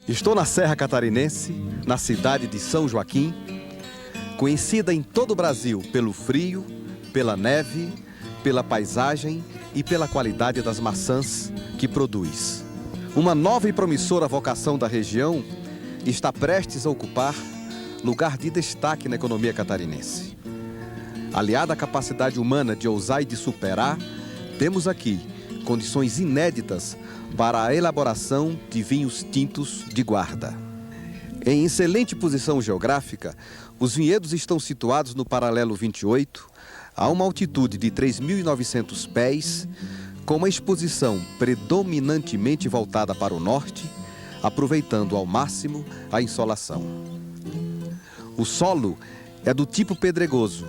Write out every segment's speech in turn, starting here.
Estou na Serra Catarinense, na cidade de São Joaquim, conhecida em todo o Brasil pelo frio, pela neve, pela paisagem e pela qualidade das maçãs que produz. Uma nova e promissora vocação da região está prestes a ocupar lugar de destaque na economia catarinense. Aliada à capacidade humana de ousar e de superar, temos aqui condições inéditas para a elaboração de vinhos tintos de guarda. Em excelente posição geográfica, os vinhedos estão situados no paralelo 28, a uma altitude de 3.900 pés, com uma exposição predominantemente voltada para o norte, aproveitando ao máximo a insolação. O solo é do tipo pedregoso,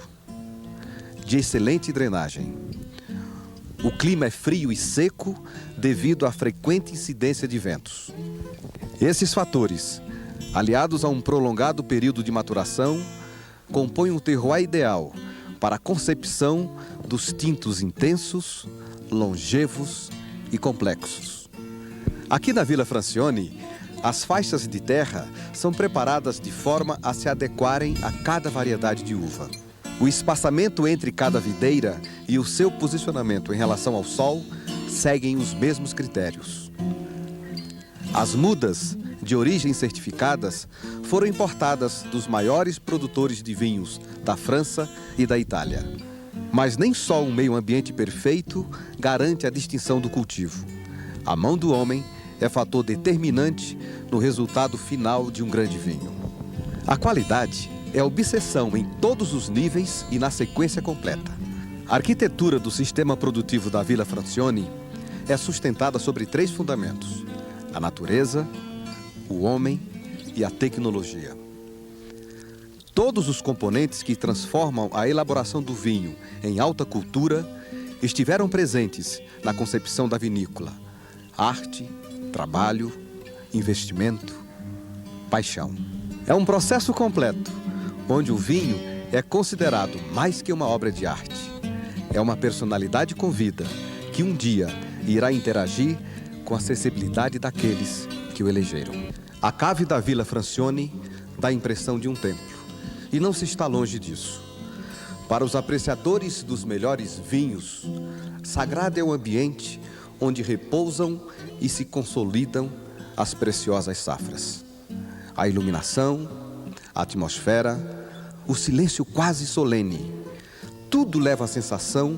de excelente drenagem. O clima é frio e seco devido à frequente incidência de ventos. Esses fatores, aliados a um prolongado período de maturação, compõem um terroir ideal para a concepção dos tintos intensos, longevos e complexos. Aqui na Vila Francione, as faixas de terra são preparadas de forma a se adequarem a cada variedade de uva. O espaçamento entre cada videira e o seu posicionamento em relação ao sol seguem os mesmos critérios. As mudas, de origem certificadas, foram importadas dos maiores produtores de vinhos da França e da Itália. Mas nem só um meio ambiente perfeito garante a distinção do cultivo. A mão do homem é fator determinante no resultado final de um grande vinho. A qualidade é obsessão em todos os níveis e na sequência completa. A arquitetura do sistema produtivo da Vila Francione é sustentada sobre 3 fundamentos: a natureza, o homem e a tecnologia. Todos os componentes que transformam a elaboração do vinho em alta cultura estiveram presentes na concepção da vinícola: arte, trabalho, investimento, paixão. É um processo completo, onde o vinho é considerado mais que uma obra de arte. É uma personalidade com vida que um dia irá interagir com a acessibilidade daqueles que o elegeram. A cave da Vila Francione dá a impressão de um templo, e não se está longe disso. Para os apreciadores dos melhores vinhos, sagrado é o ambiente onde repousam e se consolidam as preciosas safras. A iluminação, a atmosfera, o silêncio quase solene, tudo leva à sensação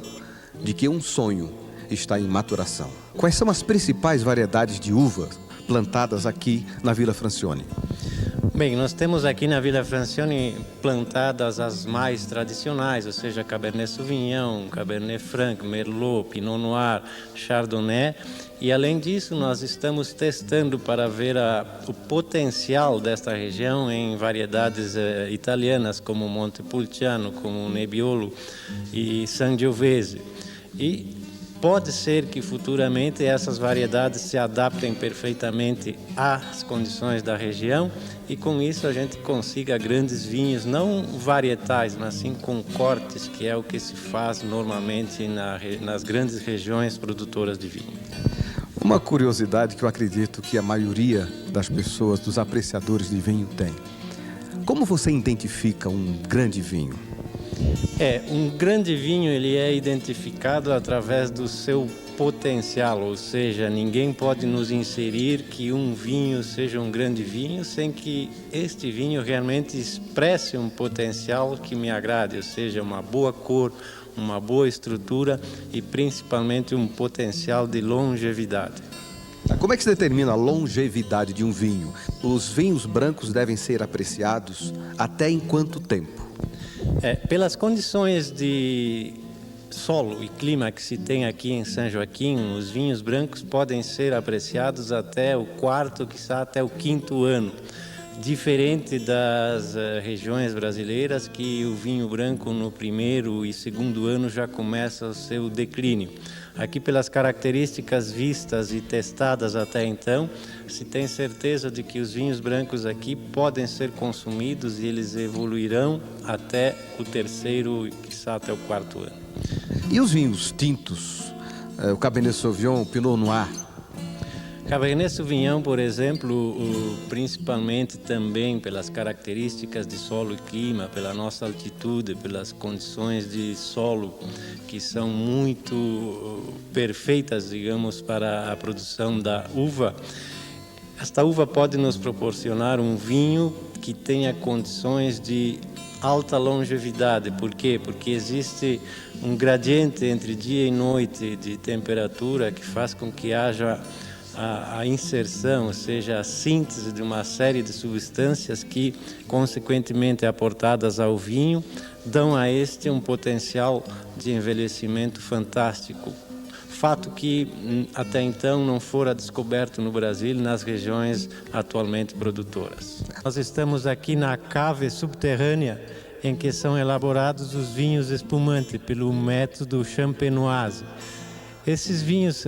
de que um sonho está em maturação. Quais são as principais variedades de uvas plantadas aqui na Vila Francione? Bem, nós temos aqui na Vila Francione plantadas as mais tradicionais, ou seja, Cabernet Sauvignon, Cabernet Franc, Merlot, Pinot Noir, Chardonnay. E além disso, nós estamos testando para ver o potencial desta região em variedades italianas, como Montepulciano, como Nebbiolo e Sangiovese. E pode ser que futuramente essas variedades se adaptem perfeitamente às condições da região e com isso a gente consiga grandes vinhos, não varietais, mas sim com cortes, que é o que se faz normalmente nas grandes regiões produtoras de vinho. Uma curiosidade que eu acredito que a maioria das pessoas, dos apreciadores de vinho tem. Como você identifica um grande vinho? Um grande vinho ele é identificado através do seu potencial, ou seja, ninguém pode nos inserir que um vinho seja um grande vinho sem que este vinho realmente expresse um potencial que me agrade, ou seja, uma boa cor, uma boa estrutura e principalmente um potencial de longevidade. Como é que se determina a longevidade de um vinho? Os vinhos brancos devem ser apreciados até em quanto tempo? Pelas condições de solo e clima que se tem aqui em São Joaquim, os vinhos brancos podem ser apreciados até o 4º, quiçá até o 5º ano. Diferente das regiões brasileiras, que o vinho branco no 1º e 2º ano já começa o seu declínio. Aqui, pelas características vistas e testadas até então, se tem certeza de que os vinhos brancos aqui podem ser consumidos e eles evoluirão até o 3º e quiçá até o 4º ano. E os vinhos tintos, o Cabernet Sauvignon, o Pinot Noir? Cabernet Sauvignon, por exemplo, principalmente também pelas características de solo e clima, pela nossa altitude, pelas condições de solo que são muito perfeitas, digamos, para a produção da uva. Esta uva pode nos proporcionar um vinho que tenha condições de alta longevidade. Por quê? Porque existe um gradiente entre dia e noite de temperatura que faz com que haja a inserção, ou seja, a síntese de uma série de substâncias que, consequentemente aportadas ao vinho, dão a este um potencial de envelhecimento fantástico. Fato que até então não fora descoberto no Brasil, nas regiões atualmente produtoras. Nós estamos aqui na cave subterrânea em que são elaborados os vinhos espumantes pelo método champenoise. Esses vinhos,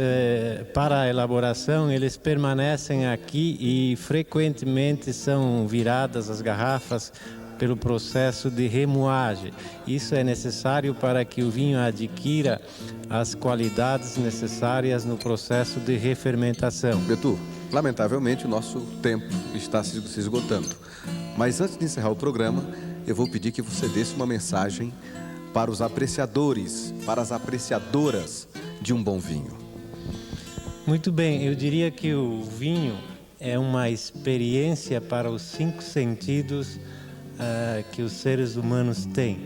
para a elaboração, eles permanecem aqui e frequentemente são viradas as garrafas pelo processo de remoagem. Isso é necessário para que o vinho adquira as qualidades necessárias no processo de refermentação. Betu, lamentavelmente o nosso tempo está se esgotando. Mas antes de encerrar o programa, eu vou pedir que você desse uma mensagem para os apreciadores, para as apreciadoras de um bom vinho. Muito bem, eu diria que o vinho é uma experiência para os 5 sentidos que os seres humanos têm.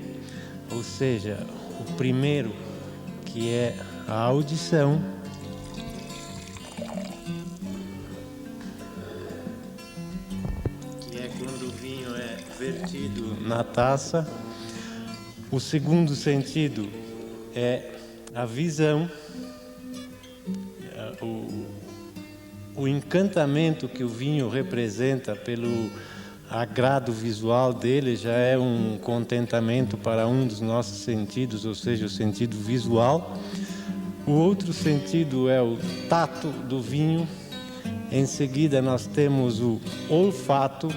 Ou seja, o primeiro, que é a audição, que é quando o vinho é vertido na taça. O segundo sentido é a visão, o encantamento que o vinho representa pelo agrado visual dele já é um contentamento para um dos nossos sentidos, ou seja, o sentido visual. O outro sentido é o tato do vinho. Em seguida nós temos o olfato,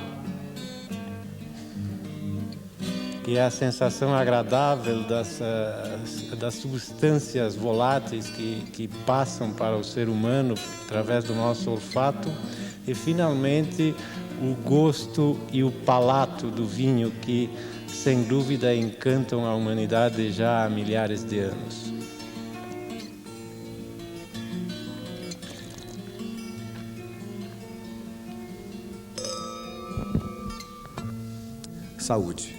que é a sensação agradável das substâncias voláteis que passam para o ser humano através do nosso olfato. E, finalmente, o gosto e o palato do vinho, que, sem dúvida, encantam a humanidade já há milhares de anos. Saúde.